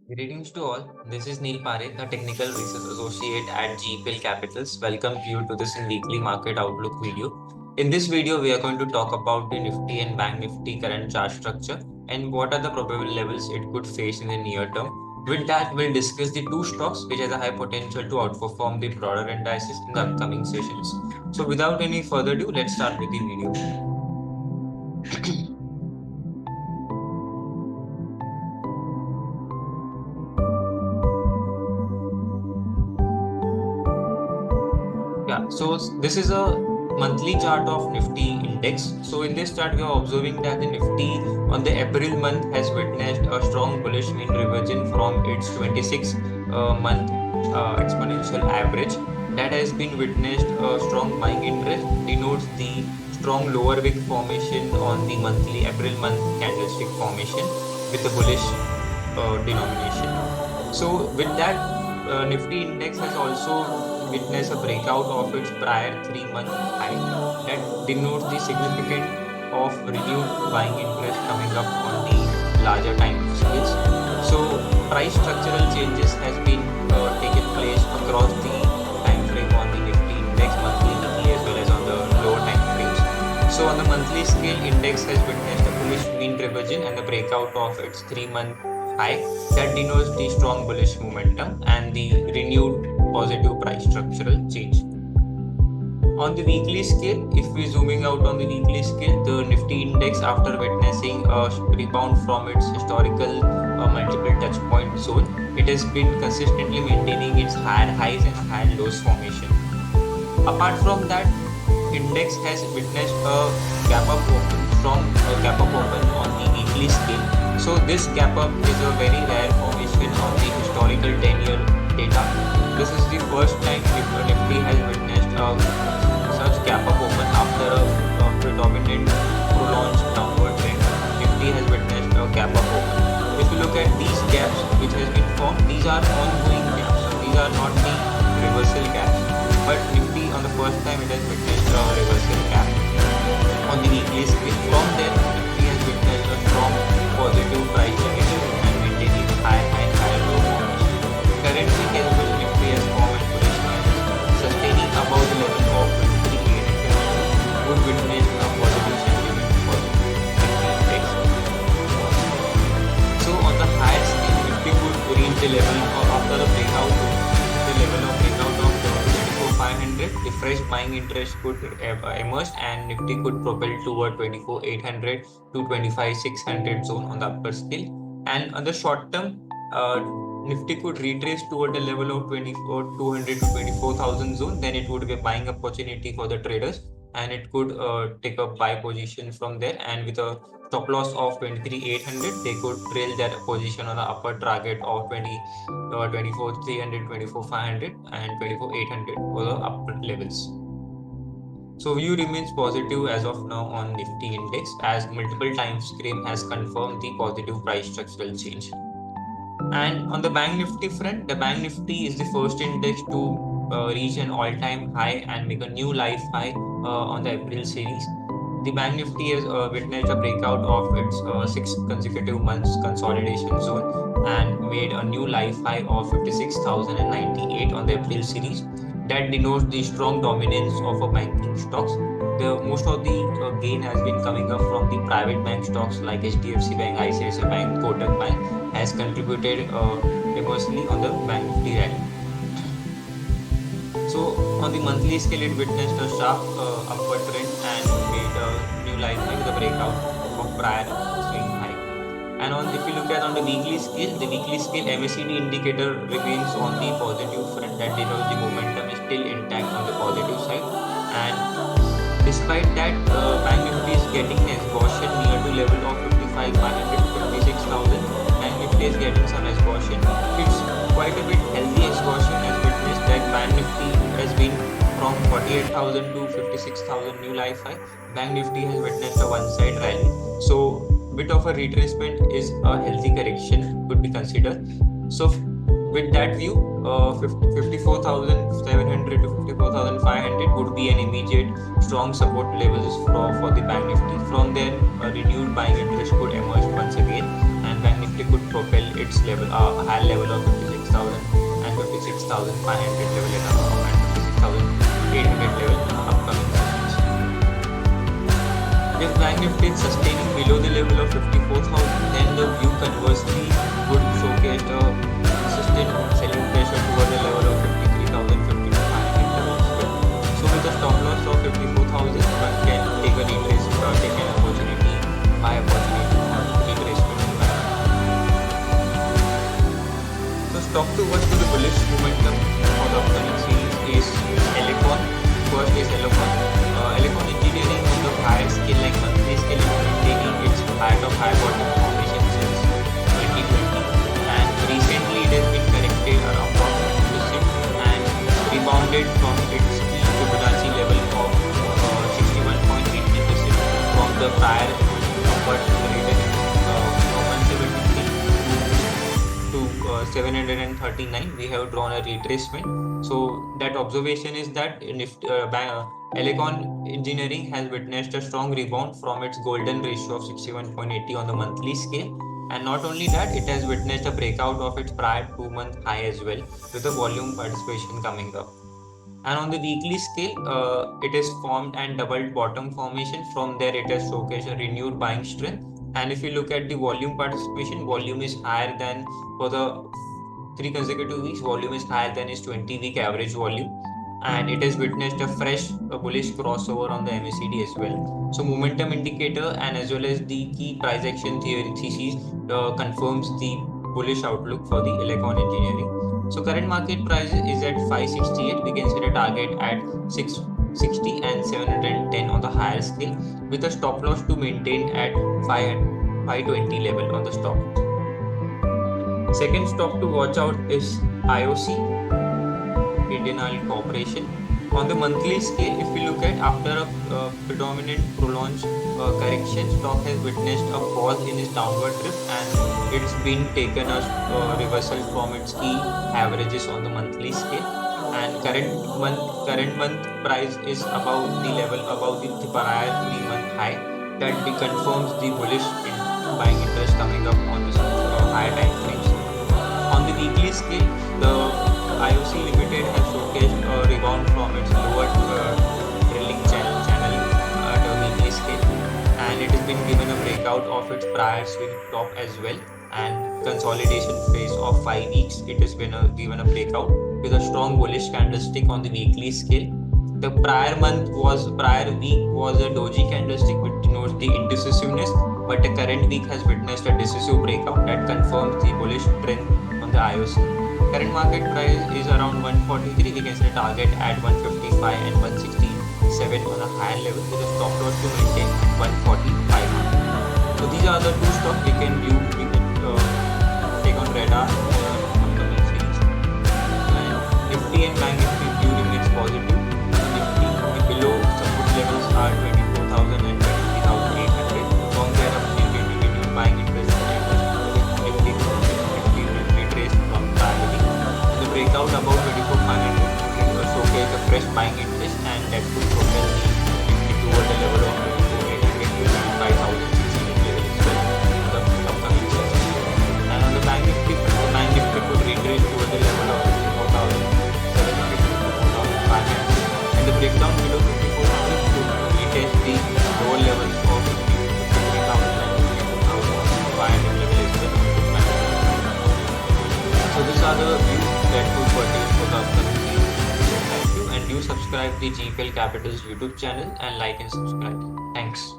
Greetings to all. This is Neel Parekh, a technical research associate at GEPL Capitals. Welcome you to this weekly market outlook video. In this video, we are going to talk about the Nifty and Bank Nifty current chart structure and what are the probable levels it could face in the near term. With that, we'll discuss the two stocks which has a high potential to outperform the broader indices in the upcoming sessions. So, without any further ado, let's start with the video. Yeah, so this is a monthly chart of Nifty index. So in this chart, we are observing that the Nifty on the April month has witnessed a strong bullish mean reversion from its 26 month exponential average. That has been witnessed a strong buying interest denotes the strong lower wick formation on the monthly April month candlestick formation with a bullish denomination. So with that, Nifty index has also witnessed a breakout of its prior 3-month high that denotes the significance of renewed buying interest coming up on the larger time scales. So price structural changes has been taken place across the time frame on the Nifty index monthly, weekly as well as on the lower time frames. So on the monthly scale, index has witnessed a bullish mean reversion and the breakout of its 3-month high that denotes the strong bullish momentum and the renewed positive price structural change. On the weekly scale, if we're zooming out on the weekly scale, the Nifty index, after witnessing a rebound from its historical multiple touch point zone, it has been consistently maintaining its higher highs and higher lows formation. Apart from that, index has witnessed a gap up open, strong gap up open on the weekly scale. So this gap up is a very rare formation on the historical 10-year data. This is the first time Nifty has witnessed such gap up open after a predominant prolonged downward trend. Nifty has witnessed a gap up open. If you look at these gaps which has been formed, these are ongoing gaps. These are not the reversal gaps. But Nifty on the first time it has witnessed a reversal gap on the weekly scale. From there, Nifty has witnessed a strong positive price action and maintaining high low formation. Currently, as well, Nifty has formed bullish candles, sustaining above the level of 23,800 would witness a positive sentiment for the Nifty index. So on the higher scale, Nifty would reach the level of after the breakout, the level of breakout of 24,500. The fresh buying interest could emerge and Nifty could propel toward 24,800 to 25,600 zone on the upper scale. And on the short term, Nifty could retrace toward the level of 24,200 to 24,000 zone. Then it would be a buying opportunity for the traders, and it could take a buy position from there. And with a stop loss of 23,800, they could trail their position on the upper target of 24,300, 24,500, and 24,800 for the upper levels. So view remains positive as of now on Nifty index as multiple times frame has confirmed the positive price structural change. And on the Bank Nifty front, the Bank Nifty is the first index to reach an all-time high and make a new life high on the April series. The Bank Nifty has witnessed a breakout of its 6 consecutive months consolidation zone and made a new life high of 56,098 on the April series. That denotes the strong dominance of a banking stocks. The most of the gain has been coming up from the private bank stocks like HDFC Bank, ICICI Bank, Kotak Bank has contributed immensely on the Bank Nifty rally. So on the monthly scale, it witnessed a sharp upward trend and made a new life high with a breakout of prior swing high. And if you look at on the weekly scale MACD indicator remains on the positive front. That denotes the momentum is still intact on the positive side. And despite that, Bank Nifty is getting an exhaustion near to level of 55,500 to 56,000. Bank Nifty is getting some exhaustion. It's quite a bit healthy exhaustion as witnessed that Bank Nifty has been from 48,000 to 56,000 new life high. Bank Nifty has witnessed a one-side rally. So bit of a retracement is a healthy correction could be considered. So with that view, 54,700 to 54,500 would be an immediate strong support levels for the Bank Nifty. From there, a renewed buying interest could emerge once again, and Bank Nifty Nifty could propel its level, higher level of 56,000 and 56,500 level and 56,800 level in upcoming sessions. If Bank Nifty is sustaining below the level of 54,000, then the view conversely would showcase a consistent selling pressure toward the level of 53,000, 52,500 level as well. So with a stop loss of 54,000, one can take a retracement or take an opportunity, buy opportunity on retracement. So stock to watch to the bullish momentum for the upcoming series is Elecon. First is Elecon. Elecon Engineering on the higher scale, like monthly scale, is maintaining its height of high bottom formation since 2020, and recently it has been corrected around 1% and rebounded from its key Fibonacci level of 61.80% from the prior upward trend from 173 to 739. We have drawn a retracement. So that observation is that Elecon Engineering has witnessed a strong rebound from its golden ratio of 61.80 on the monthly scale. And not only that, it has witnessed a breakout of its prior 2-month high as well, with the volume participation coming up. And on the weekly scale, it is formed and doubled bottom formation. From there, it has showcased a renewed buying strength. And if you look at the volume participation, volume is higher than for the 3 consecutive weeks, volume is higher than its 20-week average volume. And it has witnessed a fresh bullish crossover on the MACD as well. So momentum indicator and as well as the key price action thesis confirms the bullish outlook for the Elecon Engineering. So current market price is at 568. We can set a target at 660 and 710 on the higher scale, with a stop loss to maintain at 520 level on the stop. Second stock to watch out is IOC, Indian Oil Corporation. On the monthly scale, if we look at after a predominant prolonged correction, stock has witnessed a pause in its downward drift, and it's been taken a reversal from its key averages on the monthly scale. And current month price is above the level above the prior 3-month high. That confirms the bullish buying interest coming up on this higher time frames. On the weekly scale, the IOC Limited has showcased a rebound from its lower trailing channel at a weekly scale, and it has been given a breakout of its prior swing top as well. And consolidation phase of 5 weeks, it has been given a breakout with a strong bullish candlestick on the weekly scale. The prior week was a doji candlestick, which denotes the indecisiveness, but the current week has witnessed a decisive breakout that confirms the bullish trend on the IOC. Current market price is around 143. We can set a target at 155 and 167 on a higher level, with a stop loss to maintain 145. So these are the two stocks we can take on radar for upcoming series. Nifty and Bank Nifty view remains positive. Nifty below support levels are 24,000 and 23,800. From there up, we will continue buying interest with Nifty retraced from priority. The breakout above 24,500 will showcase a fresh buying interest, and that could propel the Nifty toward the level of 24,800 to 25,600 level as well in the upcoming session. And on the Bank Nifty could retrace toward the level of 54,700 to 54,500. And the breakdown below 54,000 could retest the lower levels of 53,000 and 54,500 level as well. So these are the views that could pertain for the upcoming series. Thank you, and do subscribe the GEPL Capital's YouTube channel and like and subscribe. Thanks.